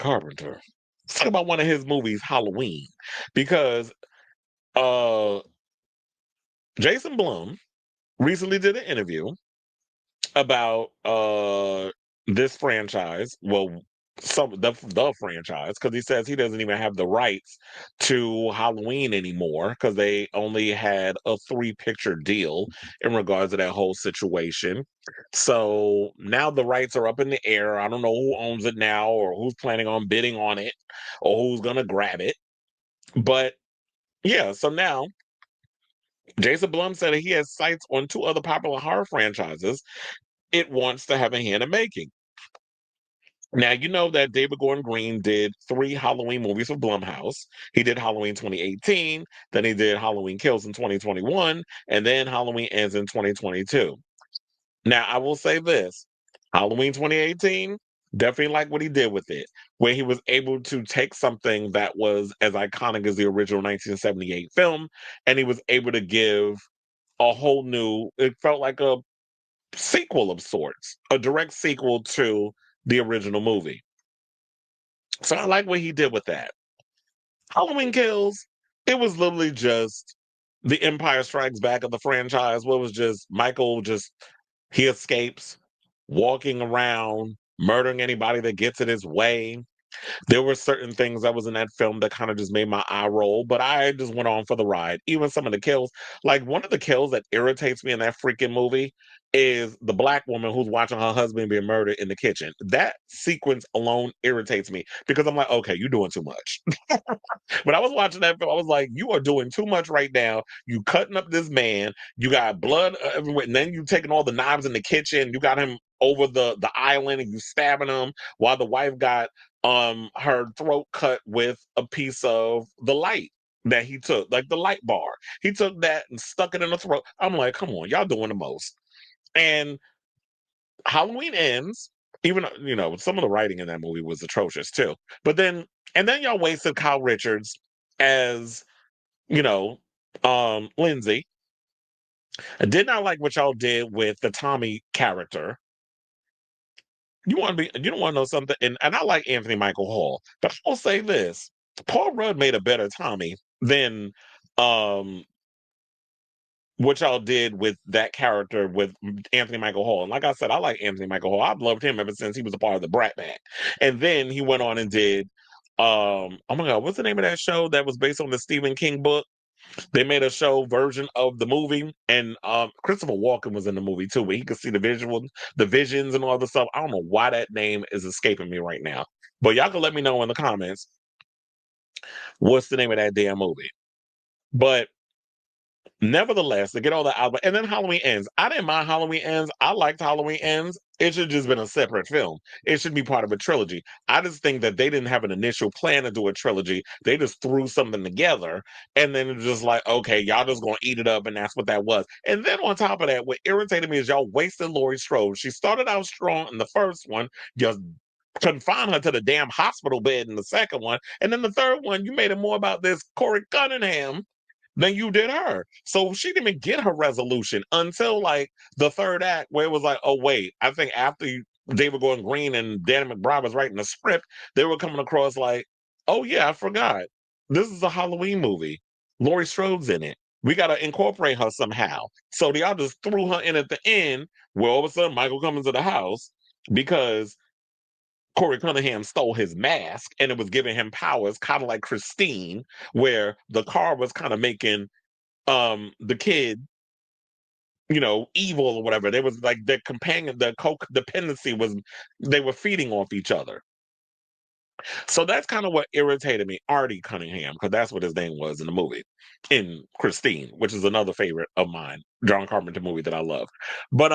Carpenter. Let's talk about one of his movies, Halloween, because uh Jason Blum recently did an interview about this franchise. Well, the franchise, because he says he doesn't even have the rights to Halloween anymore because they only had a 3 picture deal in regards to that whole situation. So now the rights are up in the air. I don't know who owns it now or who's planning on bidding on it or who's gonna grab it. But yeah, so now Jason Blum said that he has sights on 2 other popular horror franchises it wants to have a hand in making. Now, you know that David Gordon Green did 3 Halloween movies for Blumhouse. He did Halloween 2018, then he did Halloween Kills in 2021, and then Halloween Ends in 2022. Now, I will say this Halloween 2018, definitely like what he did with it, where he was able to take something that was as iconic as the original 1978 film, and he was able to give a whole new, it felt like a sequel of sorts, a direct sequel to the original movie. So I like what he did with that. Halloween Kills, it was literally just the Empire Strikes Back of the franchise. What was just Michael just he escapes, walking around, murdering anybody that gets in his way. There were certain things that was in that film that kind of just made my eye roll, but I just went on for the ride. Even some of the kills, like one of the kills that irritates me in that freaking movie is the black woman who's watching her husband being murdered in the kitchen. That sequence alone irritates me because I'm like, okay, you're doing too much. When I was watching that film, I was like, you are doing too much right now. You cutting up this man, you got blood everywhere, and then you taking all the knives in the kitchen, you got him over the island and you stabbing him while the wife got her throat cut with a piece of the light that he took, like the light bar. He took that and stuck it in the throat. I'm like, come on, y'all doing the most. And Halloween Ends, even some of the writing in that movie was atrocious too. But then and then y'all wasted Kyle Richards as, you know, Lindsay. I did not like what y'all did with the Tommy character. You don't want to know something, and I like Anthony Michael Hall, but I will say this: Paul Rudd made a better Tommy than um what y'all did with that character with Anthony Michael Hall. And like I said, I like Anthony Michael Hall. I've loved him ever since he was a part of the Brat Pack. And then he went on and did oh my god, what's the name of that show that was based on the Stephen King book? They made a show version of the movie, and Christopher Walken was in the movie too, where he could see the visions and all the stuff. I don't know why that name is escaping me right now. But y'all can let me know in the comments what's the name of that damn movie. But nevertheless, to get all that out, and then Halloween Ends. I didn't mind Halloween Ends. I liked Halloween Ends. It should have just been a separate film. It should be part of a trilogy. I just think that they didn't have an initial plan to do a trilogy. They just threw something together, and then it was just like, okay, y'all just gonna eat it up, and that's what that was. And then on top of that, what irritated me is y'all wasted Laurie Strode. She started out strong in the first one, just confine her to the damn hospital bed in the second one, and then the third one, you made it more about this Corey Cunningham than you did her. So she didn't even get her resolution until like the third act, where it was like, oh wait, I think after David Gordon Green and Danny McBride was writing the script, they were coming across like, oh yeah, I forgot. This is a Halloween movie. Laurie Strode's in it. We got to incorporate her somehow. So y'all just threw her in at the end, where all of a sudden Michael comes into the house because Corey Cunningham stole his mask and it was giving him powers, kind of like Christine, where the car was kind of making the kid, evil or whatever. They was like their companion, the co-dependency was they were feeding off each other. So that's kind of what irritated me. Artie Cunningham, because that's what his name was in the movie, in Christine, which is another favorite of mine, John Carpenter movie that I love. But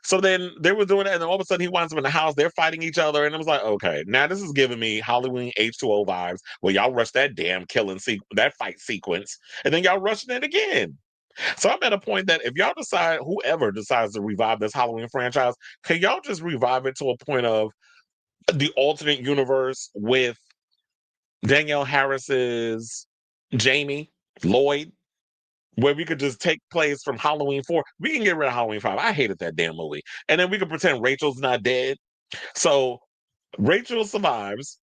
so then they were doing it, and then all of a sudden he winds up in the house. They're fighting each other, and it was like, okay, now this is giving me Halloween H2O vibes, where y'all rush that damn that fight sequence, and then y'all rushing it again. So I'm at a point that if y'all decide, whoever decides to revive this Halloween franchise, can y'all just revive it to a point of the alternate universe with Danielle Harris's Jamie Lloyd, where we could just take place from Halloween 4. We can get rid of Halloween 5. I hated that damn movie. And then we could pretend Rachel's not dead. So Rachel survives.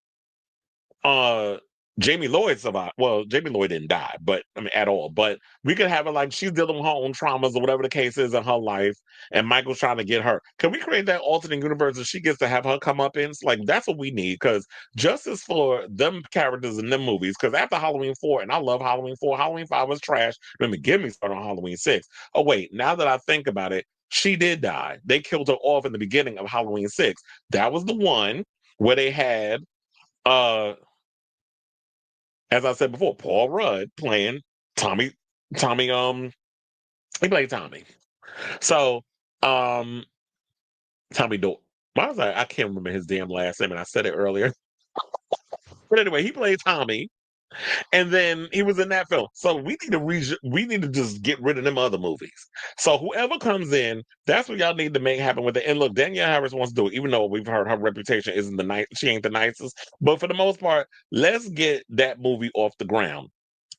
uh Jamie Lloyd survived. Well, Jamie Lloyd didn't die, but I mean at all. But we could have it like she's dealing with her own traumas or whatever the case is in her life, and Michael's trying to get her. Can we create that alternate universe and she gets to have her come up in? Like that's what we need because justice for them characters in them movies. Because after Halloween 4, and I love Halloween 4, Halloween 5 was trash. Remember, give me started on Halloween 6. Oh wait, now that I think about it, she did die. They killed her off in the beginning of Halloween 6. That was the one where they had uh as I said before, Paul Rudd playing Tommy. Tommy, he played Tommy. So, um, Tommy Do. Why was I? I can't remember his damn last name, and I said it earlier. But anyway, he played Tommy, and then he was in that film. So we need to just get rid of them other movies. So whoever comes in, that's what y'all need to make happen with it. And look, Danielle Harris wants to do it, even though we've heard her reputation isn't the nice. She ain't the nicest. But for the most part, let's get that movie off the ground.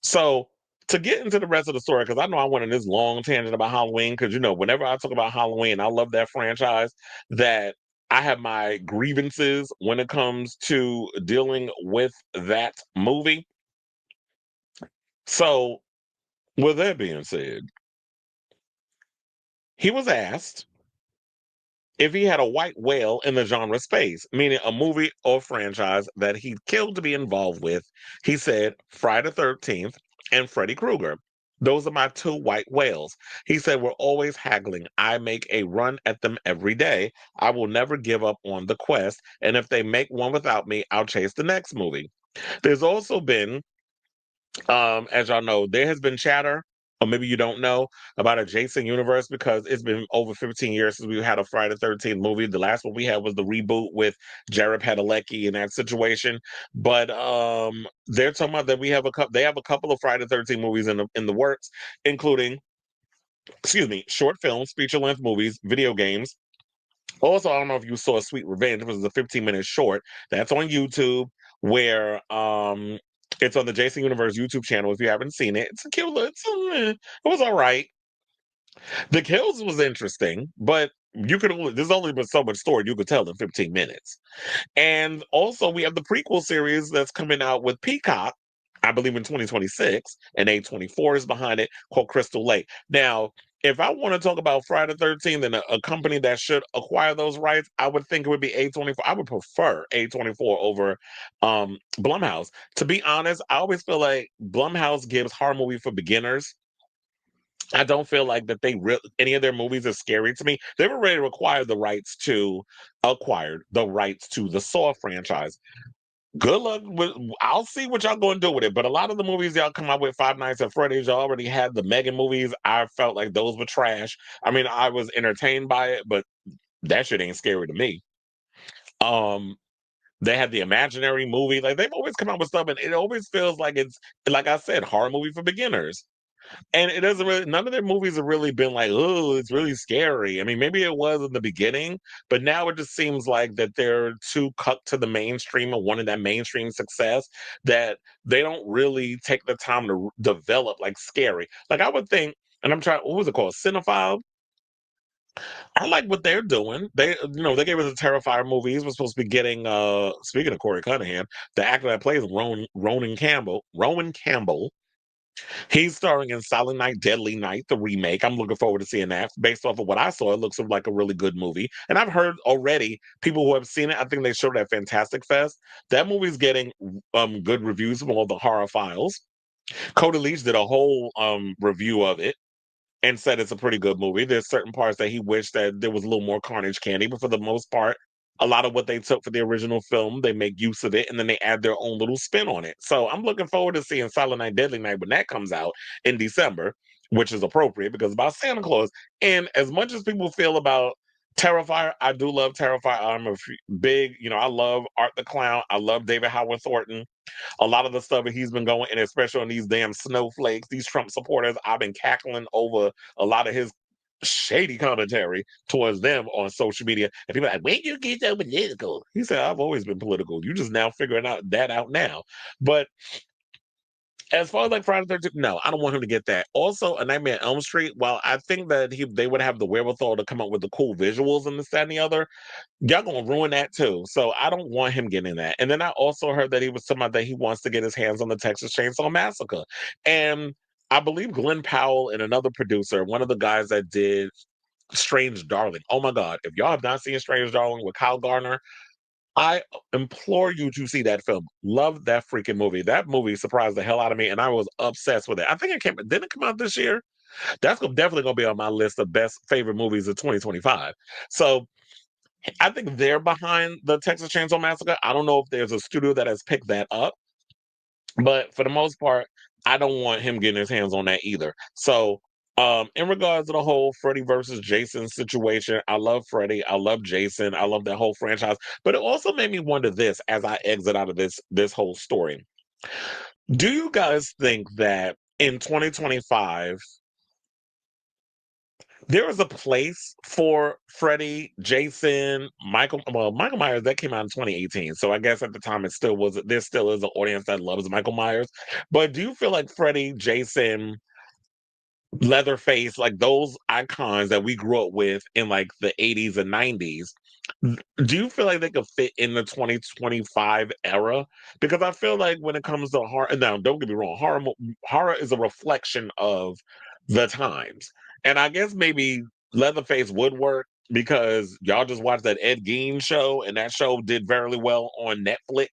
So to get into the rest of the story, because I know I went on this long tangent about Halloween, because whenever I talk about Halloween, I love that franchise. That I have my grievances when it comes to dealing with that movie. So, with that being said, he was asked if he had a white whale in the genre space, meaning a movie or franchise that he'd killed to be involved with. He said Friday the 13th and Freddy Krueger. Those are my two white whales. He said, we're always haggling. I make a run at them every day. I will never give up on the quest. And if they make one without me, I'll chase the next movie. There's also been as y'all know, there has been chatter, or maybe you don't know, about a Jason universe because it's been over 15 years since we had a Friday the 13th movie. The last one we had was the reboot with Jared Padalecki in that situation. But they're talking about that we have a couple. They have a couple of Friday the 13th movies in the works, including, excuse me, short films, feature length movies, video games. Also, I don't know if you saw Sweet Revenge. It was a 15-minute short that's on YouTube where it's on the Jason Universe YouTube channel. If you haven't seen it, it's a cute. It was all right. The kills was interesting, but there's only been so much story you could tell in 15 minutes. And also, we have the prequel series that's coming out with Peacock, I believe in 2026, and A24 is behind it, called Crystal Lake. Now, if I want to talk about Friday the 13th and a company that should acquire those rights, I would think it would be A24. I would prefer A24 over Blumhouse. To be honest, I always feel like Blumhouse gives horror movie for beginners. I don't feel like that any of their movies are scary to me. They were ready to acquire the rights to the Saw franchise. Good luck with. I'll see what y'all going to do with it. But a lot of the movies y'all come out with, Five Nights at Freddy's, y'all already had the Megan movies. I felt like those were trash. I mean, I was entertained by it, but that shit ain't scary to me. Um, they had the Imaginary movie. Like they've always come out with stuff, and it always feels like it's like I said, horror movie for beginners. And it doesn't really, none of their movies have really been like, oh, it's really scary. I mean, maybe it was in the beginning, but now it just seems like that they're too cut to the mainstream and wanting that mainstream success that they don't really take the time to develop like scary. Like I would think, and I'm trying, what was it called? Cinephile? I like what they're doing. They gave us the Terrifier movies. We're supposed to be getting, speaking of Corey Cunningham, the actor that plays Rowan Campbell, he's starring in Silent Night, Deadly Night, the remake. I'm looking forward to seeing that. Based off of what I saw, it looks like a really good movie. And I've heard already people who have seen it. I think they showed it at Fantastic Fest. That movie's getting good reviews from all the horror files. Cody Leach did a whole review of it and said it's a pretty good movie. There's certain parts that he wished that there was a little more Carnage Candy, but for the most part, a lot of what they took for the original film, they make use of it and then they add their own little spin on it. So I'm looking forward to seeing Silent Night, Deadly Night when that comes out in December, which is appropriate because it's about Santa Claus. And as much as people feel about Terrifier, I do love Terrifier. I'm a big, I love Art the Clown. I love David Howard Thornton. A lot of the stuff that he's been going, and especially on these damn snowflakes, these Trump supporters, I've been cackling over a lot of his shady commentary towards them on social media. And people are like, when you get so political? He said, I've always been political. You just now figuring out that out now. But As far as like Friday the 13th, no, I don't want him to get that. Also, A Nightmare on Elm Street, while I think that they would have the wherewithal to come up with the cool visuals and this, that, and the other, y'all gonna ruin that too. So I don't want him getting that. And then I also heard that he was talking about that he wants to get his hands on the Texas Chainsaw Massacre. And I believe Glenn Powell and another producer, one of the guys that did Strange Darling. Oh my God. If y'all have not seen Strange Darling with Kyle Garner, I implore you to see that film. Love that freaking movie. That movie surprised the hell out of me, and I was obsessed with it. I think it came. Didn't it come out this year? That's definitely going to be on my list of best favorite movies of 2025. So I think they're behind the Texas Chainsaw Massacre. I don't know if there's a studio that has picked that up, but for the most part, I don't want him getting his hands on that either. So, in regards to the whole Freddy versus Jason situation, I love Freddy, I love Jason, I love that whole franchise. But it also made me wonder this as I exit out of this whole story. Do you guys think that in 2025 there is a place for Freddy, Jason, Michael? Well, Michael Myers that came out in 2018, so I guess at the time it still was. There still is an audience that loves Michael Myers. But do you feel like Freddy, Jason, Leatherface, like those icons that we grew up with in like the 80s and 90s, do you feel like they could fit in the 2025 era? Because I feel like when it comes to horror, now don't get me wrong, horror is a reflection of the times. And I guess maybe Leatherface would work because y'all just watched that Ed Gein show, and that show did very well on Netflix.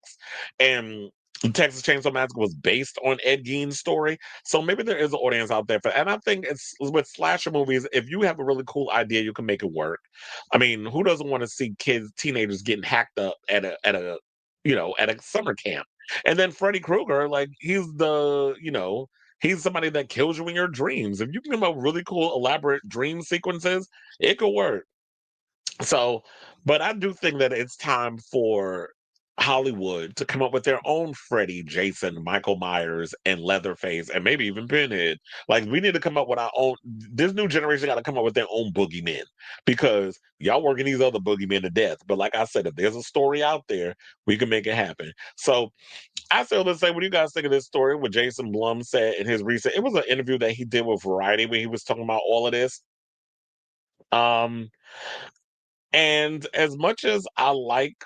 And Texas Chainsaw Massacre was based on Ed Gein's story. So maybe there is an audience out there for, and I think it's with slasher movies, if you have a really cool idea, you can make it work. I mean, who doesn't want to see teenagers getting hacked up at a summer camp? And then Freddy Krueger, like he's somebody that kills you in your dreams. If you can come up with really cool, elaborate dream sequences, it could work. So, but I do think that it's time for Hollywood to come up with their own Freddy, Jason, Michael Myers, and Leatherface, and maybe even Pinhead. Like, we need to come up with our own. This new generation got to come up with their own boogeymen because y'all working these other boogeymen to death. But like I said, if there's a story out there, we can make it happen. So I still let's say, what do you guys think of this story? What Jason Blum said in his recent? It was an interview that he did with Variety when he was talking about all of this. Um, and as much as I like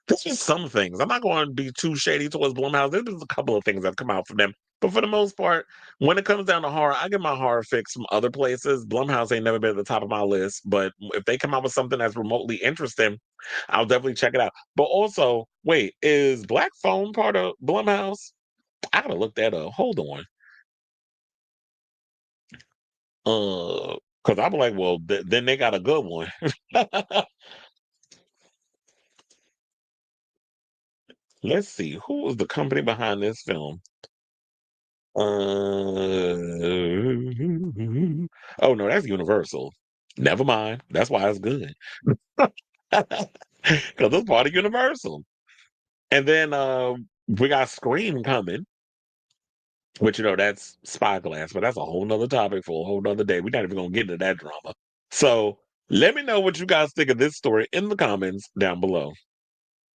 there's just some things. I'm not going to be too shady towards Blumhouse. There's just a couple of things that come out from them. But for the most part, when it comes down to horror, I get my horror fix from other places. Blumhouse ain't never been at the top of my list, but if they come out with something that's remotely interesting, I'll definitely check it out. But also, wait, is Black Phone part of Blumhouse? I gotta look that up. Hold on. Because I'm like, well, then they got a good one. Let's see, who was the company behind this film? Oh no, that's Universal. Never mind. That's why it's good. Because it's part of Universal. And then we got Scream coming, which that's Spyglass, but that's a whole nother topic for a whole nother day. We're not even gonna get into that drama. So let me know what you guys think of this story in the comments down below.